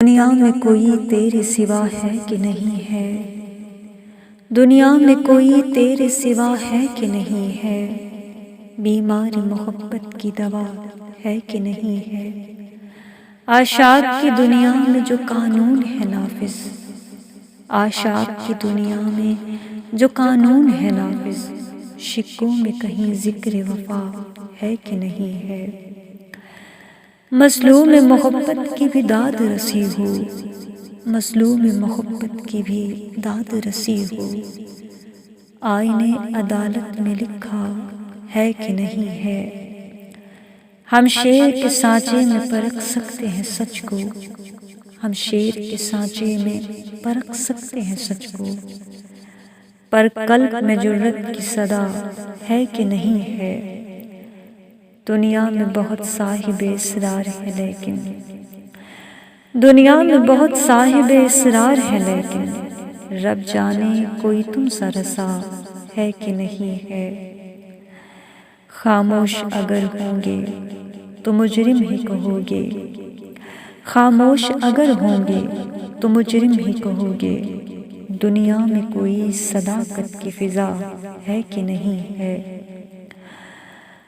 دنیا میں کوئی تیرے سوا ہے کہ نہیں ہے، دنیا میں کوئی تیرے سوا ہے کہ نہیں ہے، بیماری محبت کی دوا ہے کہ نہیں ہے، عاشق کی دنیا میں جو قانون ہے نافذ، عاشق کی دنیا میں جو قانون ہے نافذ، شکوں میں کہیں ذکر وفا ہے کہ نہیں ہے، مظلوم محبت کی بھی داد رسی ہو، مظلوم محبت کی بھی داد رسی ہو، آئینے عدالت میں لکھا ہے کہ نہیں ہے، ہم شیر کے سانچے میں پرکھ سکتے ہیں سچ کو، ہم شیر کے سانچے میں پرکھ سکتے ہیں سچ کو، پر قلب میں جرأت کی صدا ہے کہ نہیں ہے، دنیا میں بہت صاحب اسرار ہے لیکن، دنیا میں بہت صاحب اسرار ہے لیکن، رب جانے کوئی تم سا رسا ہے کہ نہیں ہے، خاموش اگر ہوں گے تو مجرم ہی کہو گے، خاموش اگر ہوں گے تو مجرم ہی کہو گے، دنیا میں کوئی صداقت کی فضا ہے کہ نہیں ہے،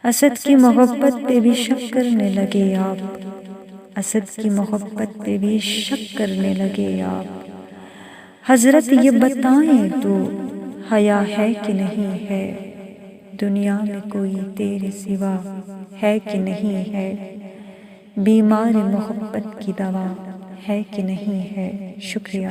اسد کی محبت پہ بھی شک کرنے لگے آپ، اسد کی محبت پہ بھی شک کرنے لگے آپ، حضرت یہ بتائیں تو حیا ہے کہ نہیں ہے، دنیا میں کوئی تیرے سوا ہے کہ نہیں ہے، بیمار محبت کی دوا ہے کہ نہیں ہے، شکریہ۔